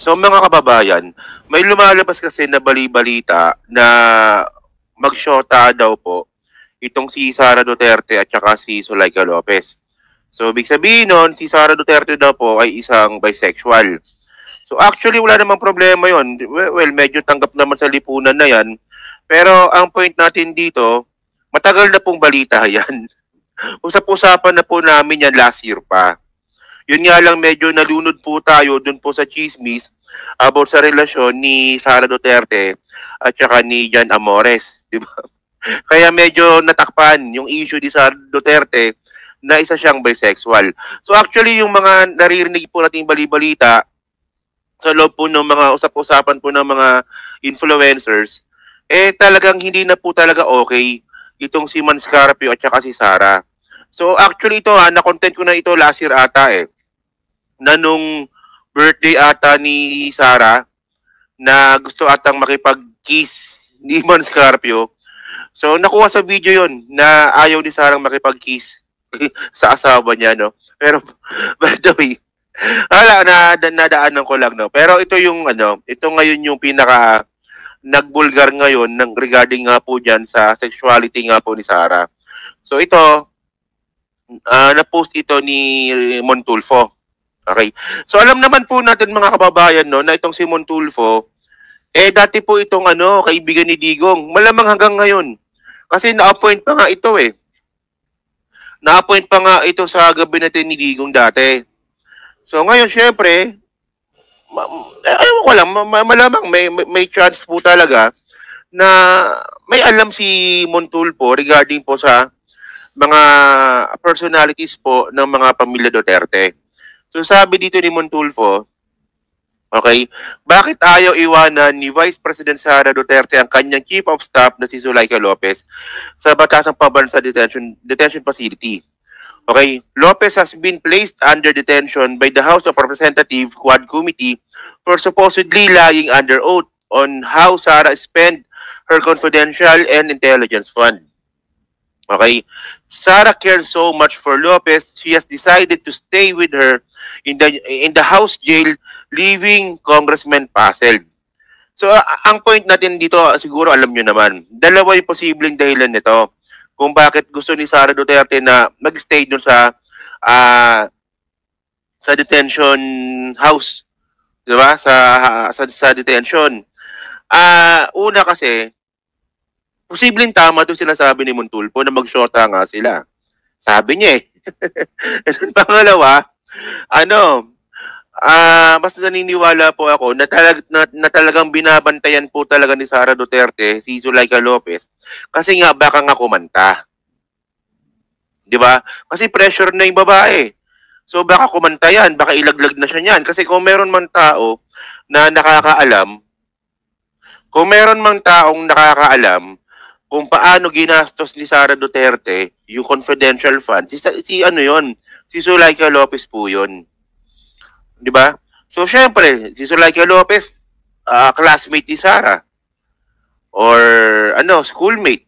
So mga kababayan, may lumalabas kasi na bali-balita na magsyota daw po itong si Sara Duterte at saka si Zuleika Lopez. So ibig sabihin nun, si Sara Duterte daw po ay isang bisexual. So actually wala namang problema yon. Well, medyo tanggap naman sa lipunan na yan. Pero ang point natin dito, matagal na pong balita yan. Usap-usapan na po namin yan last year pa. Yun nga lang medyo nalunod po tayo dun po sa chismis about sa relasyon ni Sara Duterte at saka ni Jan Amores, di ba? Kaya medyo natakpan yung issue ni Sara Duterte na isa siyang bisexual. So actually yung mga naririnig po nating bali-balita sa loob po ng mga usap-usapan po ng mga influencers, eh talagang hindi na po talaga okay itong si Man Scarpio at saka si Sara. So actually ito na-content ko na ito last year ata na nung birthday ata ni Sara na gusto atang makipag-kiss ni Man Scarpio. So nakuha sa video yon na ayaw ni Sarang makipag-kiss sa asawa niya, no? Pero by the way, wala nadaanan ko lang, no? Pero ito yung ito ngayon yung pinaka nagbulgar ngayon ng regarding nga po diyan sa sexuality nga po ni Sara. So ito na-post ito ni Montulfo. Okay. So alam naman po natin mga kababayan, no, na itong si Montulfo dati po itong kaibigan ni Digong. Malamang hanggang ngayon. Kasi na-appoint pa nga ito Na-appoint pa nga ito sa gabinete ni Digong dati. So ngayon syempre, ayaw ko lang, malamang may chance po talaga na may alam si Montulfo regarding po sa mga personalities po ng mga pamilya Duterte. So sabi dito ni Montulfo, okay, bakit ayaw iwanan ni Vice President Sara Duterte ang kanyang Chief of Staff na si Zuleika Lopez sa Batasang Pabansa Detention Facility? Okay, Lopez has been placed under detention by the House of Representatives Quad Committee for supposedly lying under oath on how Sara spent her confidential and intelligence fund. Okay, Sara cares so much for Lopez, she has decided to stay with her in the house jail, leaving Congressman Pasel. So ang point natin dito, siguro alam nyo naman, dalawa yung posibleng dahilan nito kung bakit gusto ni Sara Duterte na mag-stay doon sa detention house, 'di ba? Sa detention. Una kasi posibleng tama 'tong sinasabi ni Montulfo na mag-shota nga sila. Sabi niya And pangalawa, mas naniniwala po ako na, na talagang binabantayan po talaga ni Sara Duterte si Zuleika Lopez kasi nga baka nga kumanta. 'Di ba? Kasi pressure na 'yung babae. So baka kumanta 'yan, baka ilaglag na siya niyan kasi kung meron man tao na nakakaalam, kung meron mang taong nakakaalam kung paano ginastos ni Sara Duterte yung confidential fund, si Zuleika Lopez po yun. Di ba? So, syempre, si Zuleika Lopez, classmate ni Sara. Or, schoolmate.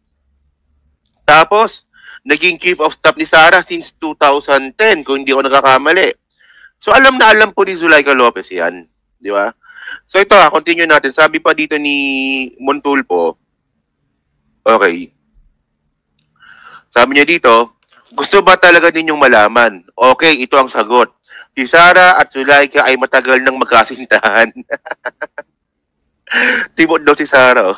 Tapos, naging chief of staff ni Sara since 2010, kung hindi ako nagkakamali. So, alam na alam po ni Zuleika Lopez yan. Di ba? So, ito continue natin. Sabi pa dito ni Montulfo, okay. Sabi niya dito, gusto ba talaga ninyong malaman? Okay, ito ang sagot. Si Sara at Zuleika ay matagal nang magkasintahan. Timot daw si Sara.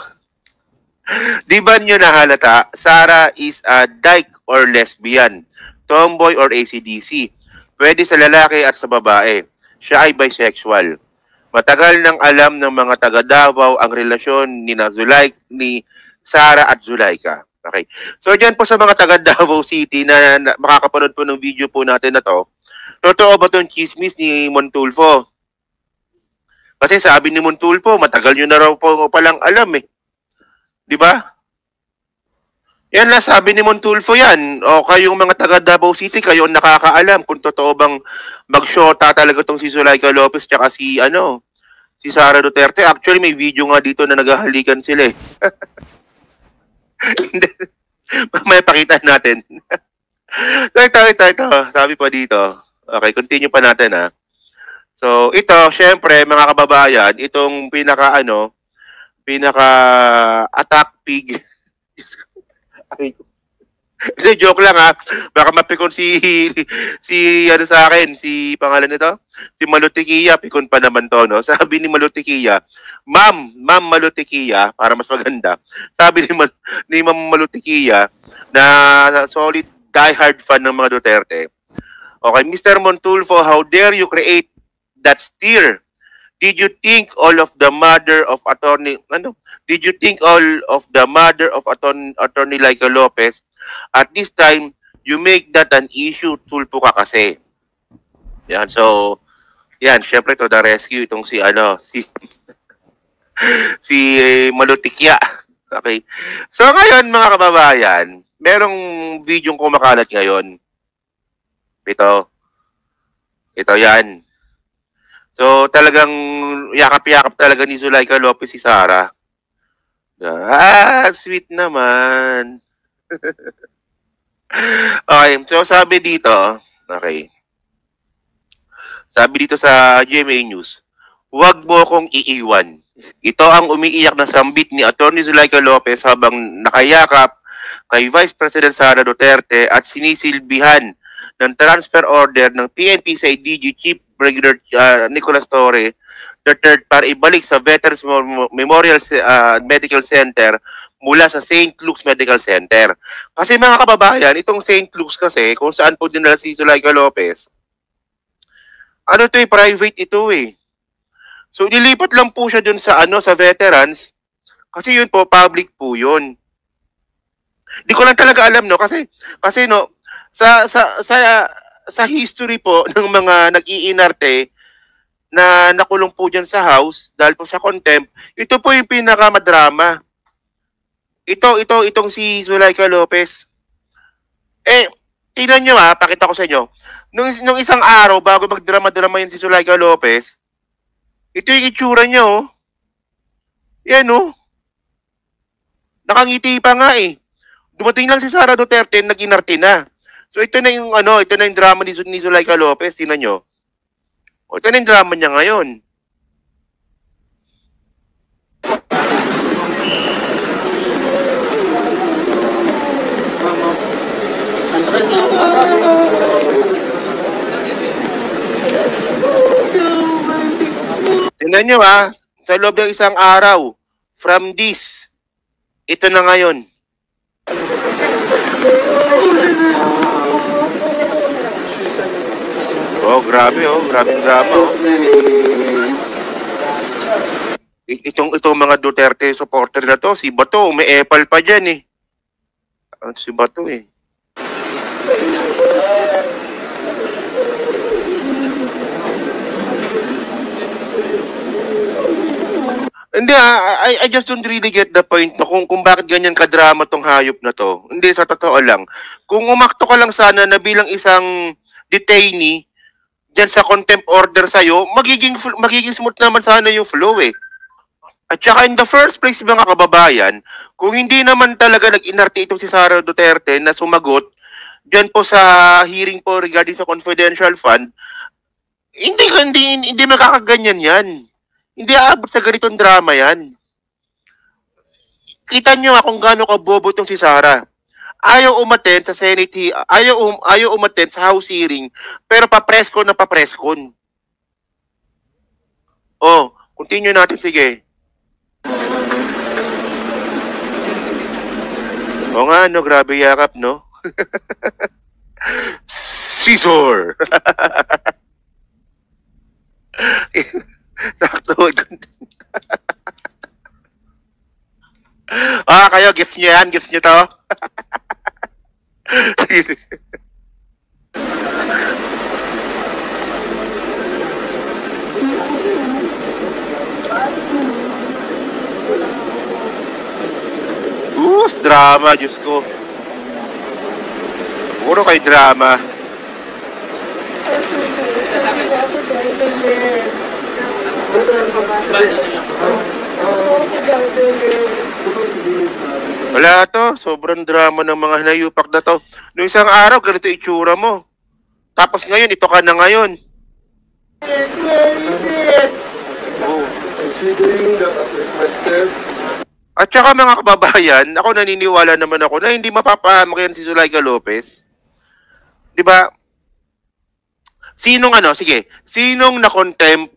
Di ba niyo nahalata? Sara is a dyke or lesbian, tomboy or AC/DC. Pwede sa lalaki at sa babae. Siya ay bisexual. Matagal nang alam ng mga taga Davao ang relasyon ni Sara at Zuleika. Okay. So diyan po sa mga taga Davao City na makakapanood po ng video po natin na to, totoo ba itong chismis ni Montulfo? Kasi sabi ni Montulfo, matagal nyo na raw po palang alam Di ba? Yan lang sabi ni Montulfo yan. O kayong mga taga Davao City, kayo ang nakakaalam kung totoo bang mag-shota talaga itong si Zuleika Lopez tsaka si Sara Duterte. Actually, may video nga dito na naghahalikan sila May pakita natin. Ito. Sabi pa dito. Okay, continue pa natin So, ito, syempre, mga kababayan, itong pinaka-attack pig. Hindi, joke lang ha. Baka mapikon ano sa akin, si pangalan nito? Si Malutikia, pikon pa naman to, no? Sabi ni Malutikia, Ma'am Malutikia, para mas maganda. Sabi ni Ma'am Malutikia, na solid diehard fan ng mga Duterte. Okay, Mr. Montulfo, how dare you create that steer? Did you think all of the mother of attorney, Did you think all of the mother of attorney Laika Lopez? At this time, you make that an issue, tulpo ka kasi. Yan, so, yan, syempre to the rescue itong si Malutikya. Okay. So ngayon mga kababayan, merong video kumakalat ngayon. Ito yan. So talagang yakap-yakap talaga ni Zulaika Lopez si Sara. Sweet naman. Okay, so sabi dito sa GMA News, huwag mo kong iiwan. Ito ang umiiyak na sambit ni Atty. Zulaika Lopez habang nakayakap kay Vice President Sara Duterte at sinisilbihan ng transfer order ng PNP sa DG Chief Brigadier Nicolas Torre III para ibalik sa Veterans Memorial Medical Center mula sa St. Luke's Medical Center. Kasi mga kababayan, itong St. Luke's kasi, kung saan po dinala si Zulaika Lopez, private ito eh. So, nilipat lang po siya dun sa veterans, kasi yun po, public po yun. Di ko lang talaga alam, no, kasi no, sa history po ng mga nag-iinarte na nakulong po dyan sa house dahil po sa contempt, ito po yung pinakamadrama. Itong si Zulaika Lopez. Tingnan nyo pakita ko sa inyo. Nung isang araw, bago magdrama-drama yun si Zulaika Lopez, ito yung itsura niya, oh. Yan, oh. Nakangiti pa nga, eh. Dumating lang si Sara Duterte, nag-inarte na. So, ito na yung drama ni Zulaika Lopez. Tingnan nyo. Ito na yung drama niya ngayon. Tingnan nyo sa loob ng isang araw, from this, ito na ngayon. Grabe drama. Itong mga Duterte supporter na to, si Bato, may epal pa dyan eh. Si Bato eh. Hindi I just don't really get the point no, kung bakit ganyan kadrama tong hayop na to. Hindi, sa totoo lang. Kung umakto ka lang sana na bilang isang detainee dyan sa contempt order sa'yo, magiging smooth naman sana yung flow eh. At saka in the first place mga kababayan, kung hindi naman talaga nag-inarte itong si Sara Duterte na sumagot dyan po sa hearing po regarding sa confidential fund, hindi makakaganyan yan. Hindi aabot sa ganitong drama yan. Kita nyo kung gaano kabobo itong si Sara. Ayaw umattend sa Senate, ayaw umattend sa House hearing, pero papreskon na papreskon. Continue natin, sige. Nga, no, grabe yakap, no? Scissor! Sakto. Kayo, gift nyo yan, gift nyo to. Drama, Diyos ko. Puro kay drama. Wala to, sobrang drama ng mga hinayupak na to. Noong isang araw, ganito itsura mo. Tapos ngayon, ito ka na ngayon. Oh. Considering that as requested, At saka mga kababayan, ako naniniwala naman ako na hindi mapapahamak yan si Zulaika Lopez. 'Di ba? Sinong na-contempt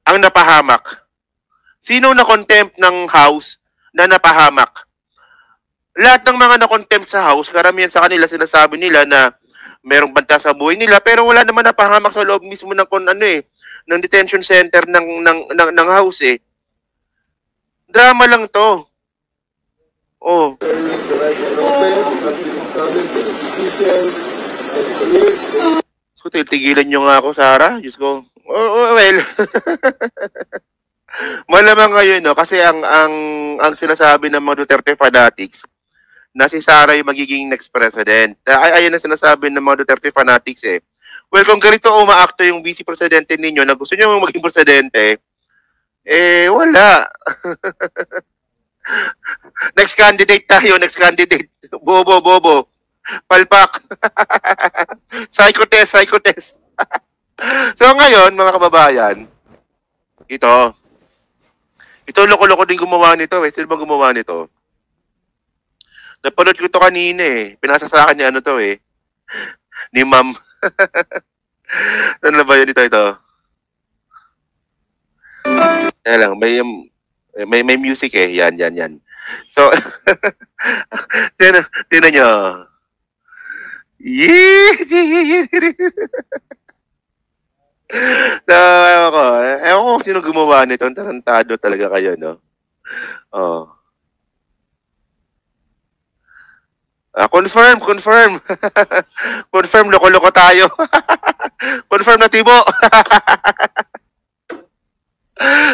ang napahamak? Sinong na-contempt ng House na napahamak? Lahat ng mga na-contempt sa House, karamihan sa kanila sinasabi nila na merong banta sa buhay nila, pero wala naman napahamak sa loob mismo ng detention center ng House eh. Drama lang to. Oh. the right of offense has been examined to the details and cleared. So, titigilan nyo nga ako, Sarah. Diyos ko. Well. Malamang ngayon, no? Kasi ang sinasabi ng mga Duterte fanatics na si Sarah yung magiging next president. Ayun ang sinasabi ng mga Duterte fanatics eh. Well, kung ganito umaakto yung vice presidente ninyo na gusto nyo maging presidente, wala. Next candidate tayo, next candidate. Bobo. Palpak. Psychotest. So ngayon, mga kababayan, ito loko-loko din gumawa nito. Sino ba gumawa nito? Napanood ko ito kanina eh. Pinasa sa akin ni ano to eh. Ni ma'am. Ano na ba yun ito? Kaya lang, may music eh. Yan. So, tinan nyo. Ewan ko sino gumawa nito. Tarantado talaga kayo, no? Oh. Confirm. Confirm, loko-loko tayo. Confirm na tibo.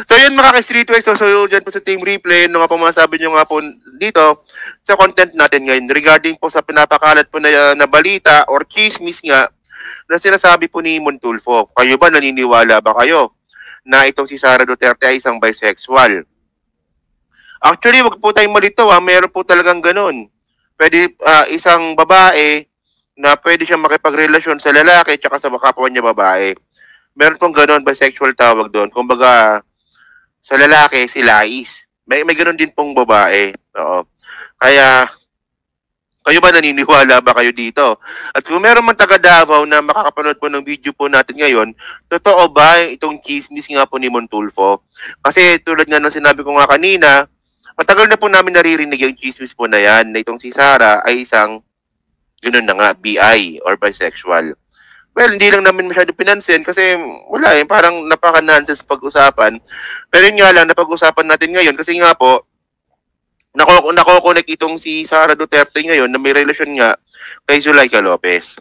So yun mga ka-Streetwise, so dyan po sa Team Replay, no nga po masabi nyo nga po dito sa content natin ngayon regarding po sa pinapakalat po na balita or chismis nga na sinasabi po ni Montulfo. Kayo ba, naniniwala ba kayo na itong si Sara Duterte ay isang bisexual? Actually, wag po tayong malito meron po talagang ganun. Pwede isang babae na pwede siyang makipagrelasyon sa lalaki tsaka sa kapwa niya babae. Meron pong gano'n, bisexual tawag doon. Kumbaga, sa lalaki, si Lais. May gano'n din pong babae. Oo. Kaya, kayo ba naniniwala ba kayo dito? At kung meron man taga Davao na makakapanood po ng video po natin ngayon, totoo ba itong chismis nga po ni Montulfo? Kasi tulad nga ng sinabi ko nga kanina, matagal na po namin naririnig yung chismis po na yan, na itong si Sara ay isang, gano'n na nga, BI or bisexual. Well, hindi lang namin masyado pinansin kasi wala parang napaka-nonsense pag-usapan. Pero yun nga lang, napag-usapan natin ngayon kasi nga po, nako-connect itong si Sara Duterte ngayon na may relasyon nga kay Zulaika Lopez.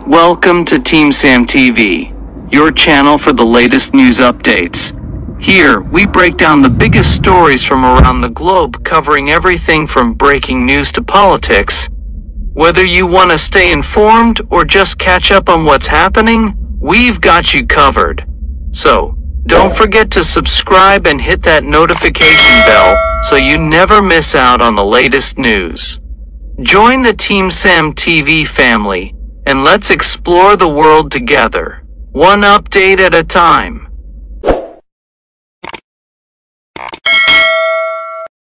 Welcome to Team Sam TV, your channel for the latest news updates. Here, we break down the biggest stories from around the globe, covering everything from breaking news to politics. Whether you want to stay informed or just catch up on what's happening, we've got you covered. So, don't forget to subscribe and hit that notification bell so you never miss out on the latest news. Join the Team Sam TV family, and let's explore the world together, one update at a time.